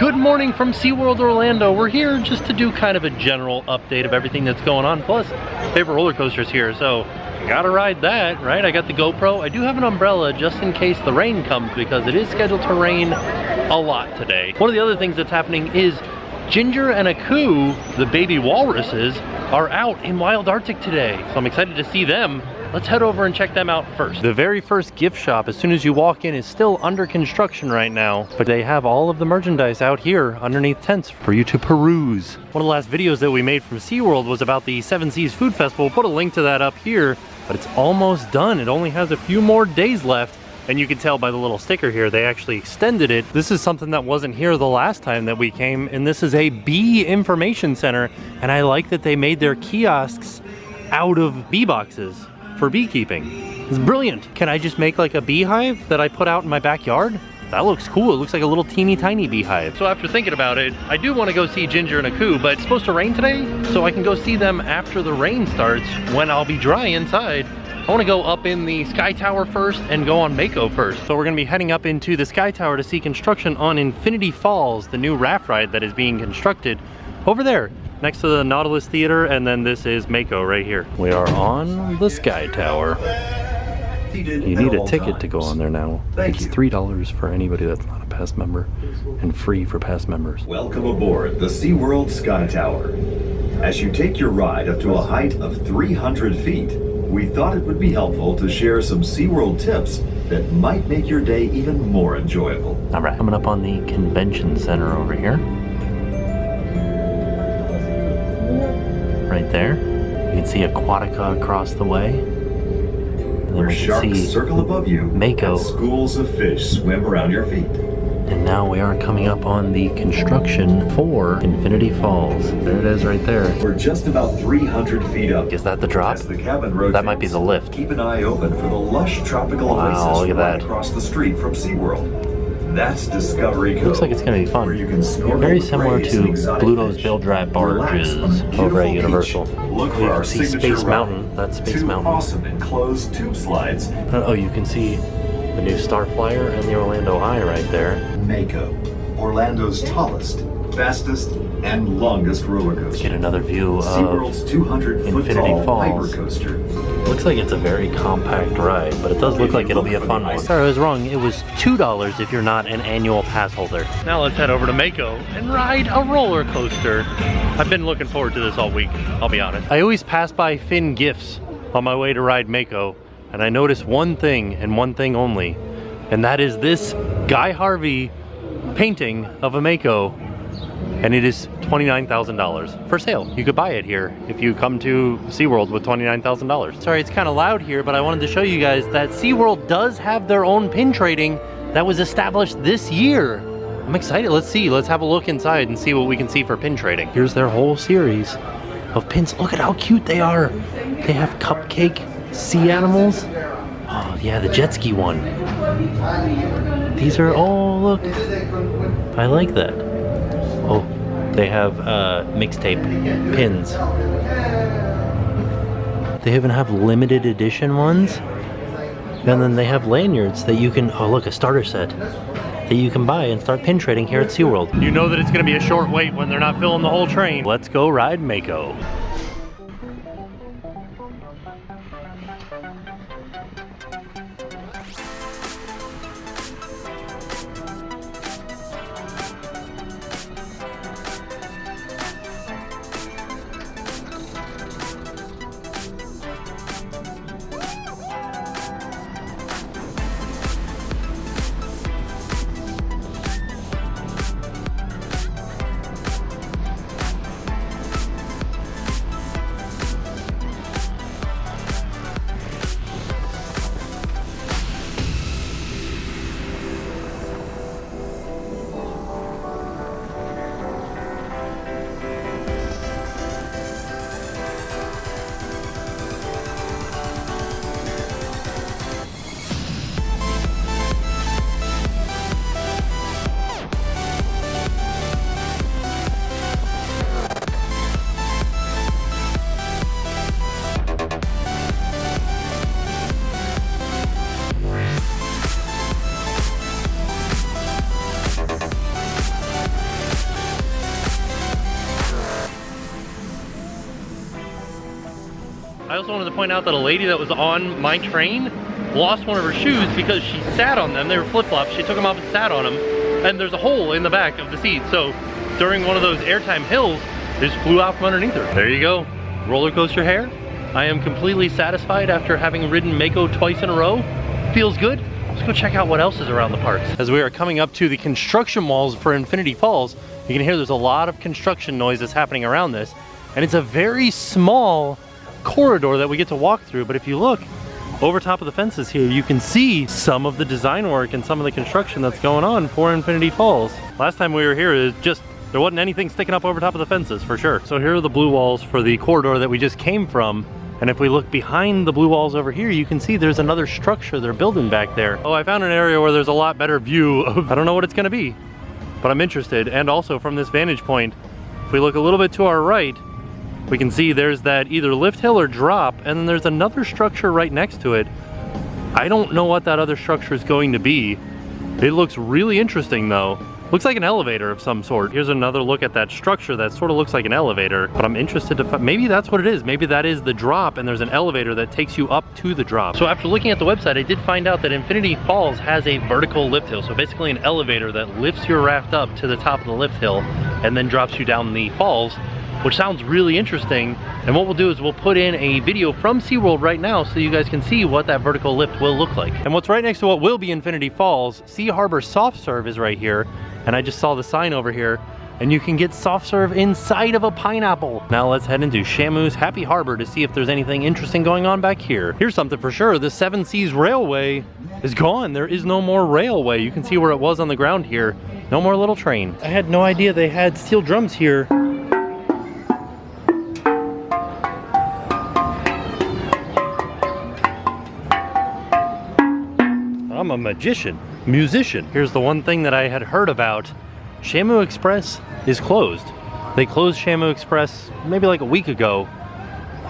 Good morning from Seaworld Orlando. We're here just to do kind of a general update of everything that's going on. Plus, favorite roller coaster's here, so I gotta ride that, right? I got the GoPro. I do have an umbrella just in case the rain comes because it is scheduled to rain a lot today. One of the other things that's happening is Ginger and Aku, the baby walruses, are out in Wild Arctic today. So I'm excited to see them. Let's head over and check them out first. The very first gift shop, as soon as you walk in, is still under construction right now, but they have all of the merchandise out here underneath tents for you to peruse. One of the last videos that we made from SeaWorld was about the Seven Seas Food Festival. We'll put a link to that up here, but it's almost done. It only has a few more days left. And you can tell by the little sticker here, they actually extended it. This is something that wasn't here the last time that we came, and this is a bee information center. And I like that they made their kiosks out of bee boxes for beekeeping. It's brilliant. Can I just make like a beehive that I put out in my backyard? That looks cool. It looks like a little teeny tiny beehive. So after thinking about it, I do want to go see Ginger and Aku, but it's supposed to rain today, so I can go see them after the rain starts when I'll be dry inside. I want to go up in the Sky Tower first and go on Mako first. So we're going to be heading up into the Sky Tower to see construction on Infinity Falls, the new raft ride that is being constructed over there next to the Nautilus Theater, and then this is Mako right here. We are on the Sky Tower. You need a ticket to go on there now. It's $3 for anybody that's not a past member and free for past members. Welcome aboard the SeaWorld Sky Tower. As you take your ride up to a height of 300 feet, we thought it would be helpful to share some SeaWorld tips that might make your day even more enjoyable. All right, coming up on the convention center over here. Right there. You can see Aquatica across the way. And then Where we sharks can see circle above you, Mako. and schools of fish swim around your feet. And now we are coming up on the construction for Infinity Falls. There it is right there. We're just about 300 feet up. Is that the drop? As the cabin rotates, That might be the lift. Keep an eye open for the lush tropical oasis look at right that. across the street from SeaWorld. That's Discovery Cove. Looks like it's going to be fun. Where you can snorkel Very with similar rays and to exotic Bluto's fish. Bill Drive barges Relax on a over at beautiful Universal. beach. Look We for our see signature Space ride. Mountain. That's Space Two Mountain. awesome enclosed tube slides. Oh, you can see the new Star Flyer and the Orlando Eye right there. Mako, Orlando's tallest, fastest, and longest roller coaster. Get another view of SeaWorld's 200-foot Infinity tall Falls. hypercoaster. Looks like it's a very compact ride, but it does look like it'll be a fun one. Sorry, I was wrong. It was $2 if you're not an annual pass holder. Now let's head over to Mako and ride a roller coaster. I've been looking forward to this all week, I'll be honest. I always pass by Finn Gifts on my way to ride Mako, and I notice one thing and one thing only, and that is this Guy Harvey painting of a Mako, and it is $29,000 for sale. You could buy it here if you come to SeaWorld with $29,000. Sorry, it's kind of loud here, but I wanted to show you guys that SeaWorld does have their own pin trading that was established this year. I'm excited. Let's see. Let's have a look inside and see what we can see for pin trading. Here's their whole series of pins. Look at how cute they are. They have cupcake sea animals. Oh yeah, the jet ski one. These are all, look. I like that. Oh, they have mixtape pins. They even have limited edition ones. And then they have lanyards that you can, oh look, a starter set that you can buy and start pin trading here at SeaWorld. You know that it's gonna be a short wait when they're not filling the whole train. Let's go ride Mako. also wanted to point out that a lady that was on my train lost one of her shoes because she sat on them. They were flip-flops. She took them off and sat on them, and there's a hole in the back of the seat. So during one of those airtime hills, they just flew out from underneath her. There you go, roller coaster hair. I am completely satisfied after having ridden Mako twice in a row. Feels good. Let's go check out what else is around the parks. As we are coming up to the construction walls for Infinity Falls, you can hear there's a lot of construction noise that's happening around this. And it's a very small corridor that we get to walk through. But if you look over top of the fences here, you can see some of the design work and some of the construction that's going on for Infinity Falls. Last time we were here, there wasn't anything sticking up over top of the fences for sure. So here are the blue walls for the corridor that we just came from. And if we look behind the blue walls over here, you can see there's another structure they're building back there. Oh, I found an area where there's a lot better view of, I don't know what it's gonna be, but I'm interested. And also from this vantage point, if we look a little bit to our right, we can see there's that either lift hill or drop, and then there's another structure right next to it. I don't know what that other structure is going to be. It looks really interesting though. Looks like an elevator of some sort. Here's another look at that structure that sort of looks like an elevator, but I'm interested to find, maybe that's what it is. Maybe that is the drop and there's an elevator that takes you up to the drop. So after looking at the website, I did find out that Infinity Falls has a vertical lift hill. So basically an elevator that lifts your raft up to the top of the lift hill and then drops you down the falls, which sounds really interesting. And what we'll do is we'll put in a video from Seaworld right now so you guys can see what that vertical lift will look like. And what's right next to what will be Infinity Falls, Sea Harbor Soft Serve is right here. And I just saw the sign over here, and you can get soft serve inside of a pineapple. Now let's head into Shamu's Happy Harbor to see if there's anything interesting going on back here. Here's something for sure, the Seven Seas Railway is gone. There is no more railway. You can see where it was on the ground here. No more little train. I had no idea they had steel drums here. I'm a musician. Here's the one thing that I had heard about. Shamu Express is closed. They closed Shamu Express maybe like a week ago,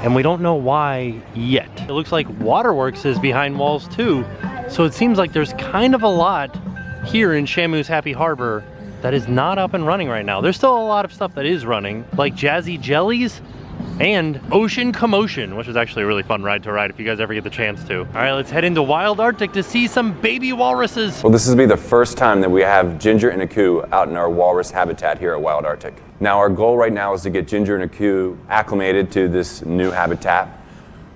and we don't know why yet. It looks like Waterworks is behind walls too, so it seems like there's kind of a lot here in Shamu's Happy Harbor that is not up and running right now. There's still a lot of stuff that is running, like Jazzy Jellies and Ocean Commotion, which is actually a really fun ride to ride if you guys ever get the chance to. All right, let's head into Wild Arctic to see some baby walruses. Well, this will be the first time that we have Ginger and Aku out in our walrus habitat here at Wild Arctic. Now, our goal right now is to get Ginger and Aku acclimated to this new habitat,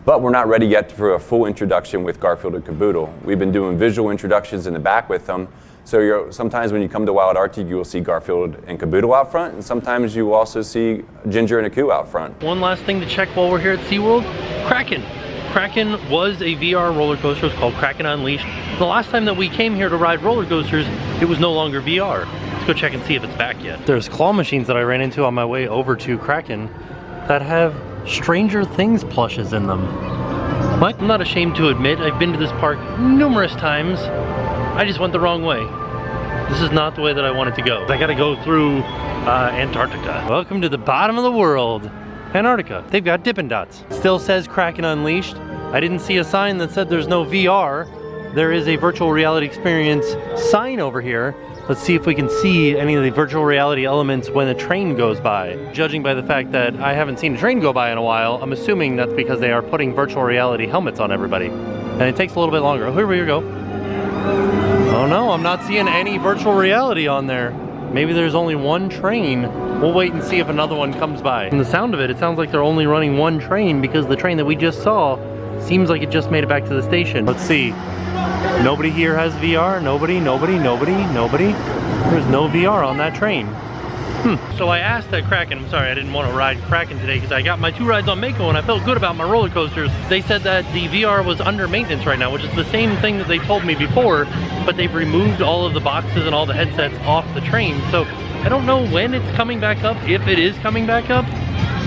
but we're not ready yet for a full introduction with Garfield and Caboodle. We've been doing visual introductions in the back with them. So sometimes when you come to Wild Arctic, you will see Garfield and Caboodle out front, and sometimes you will also see Ginger and Aku out front. One last thing to check while we're here at SeaWorld, Kraken. Kraken was a VR roller coaster. It's called Kraken Unleashed. The last time that we came here to ride roller coasters, it was no longer VR. Let's go check and see if it's back yet. There's claw machines that I ran into on my way over to Kraken that have Stranger Things plushes in them. But I'm not ashamed to admit, I've been to this park numerous times. I just went the wrong way. This is not the way that I wanted to go. I gotta go through Antarctica. Welcome to the bottom of the world, Antarctica. They've got Dippin' Dots. Still says Kraken Unleashed. I didn't see a sign that said there's no VR. There is a virtual reality experience sign over here. Let's see if we can see any of the virtual reality elements when a train goes by. Judging by the fact that I haven't seen a train go by in a while, I'm assuming that's because they are putting virtual reality helmets on everybody. And it takes a little bit longer. Oh, here we go. Oh no, I'm not seeing any virtual reality on there. Maybe there's only one train. We'll wait and see if another one comes by. From the sound of it, it sounds like they're only running one train because the train that we just saw seems like it just made it back to the station. Let's see. Nobody here has VR. Nobody. There's no VR on that train. So I asked at Kraken, I'm sorry I didn't want to ride Kraken today because I got my 2 rides on Mako and I felt good about my roller coasters. They said that the VR was under maintenance right now, which is the same thing that they told me before, but they've removed all of the boxes and all the headsets off the train. So I don't know when it's coming back up, if it is coming back up.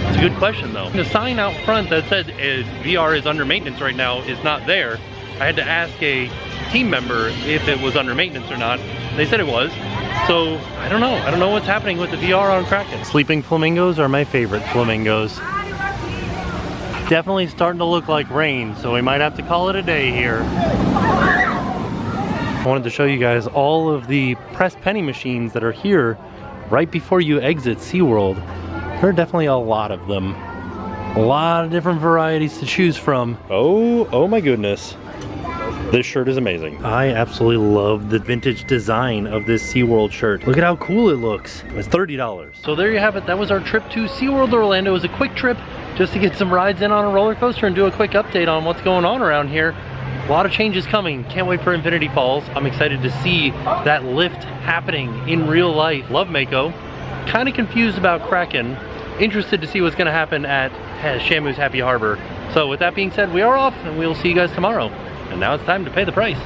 It's a good question though. The sign out front that said VR is under maintenance right now is not there. I had to ask a team member if it was under maintenance or not. They said it was. So, I don't know. I don't know what's happening with the VR on Kraken. Sleeping flamingos are my favorite flamingos. Definitely starting to look like rain, so we might have to call it a day here. I wanted to show you guys all of the pressed penny machines that are here right before you exit SeaWorld. There are definitely a lot of them. A lot of different varieties to choose from. Oh my goodness. This shirt is amazing. I absolutely love the vintage design of this SeaWorld shirt. Look at how cool it looks. It's $30. So there you have it. That was our trip to SeaWorld Orlando. It was a quick trip just to get some rides in on a roller coaster and do a quick update on what's going on around here. A lot of changes coming. Can't wait for Infinity Falls. I'm excited to see that lift happening in real life. Love Mako. Kind of confused about Kraken. Interested to see what's going to happen at Shamu's Happy Harbor. So with that being said, we are off and we'll see you guys tomorrow. And now it's time to pay the price.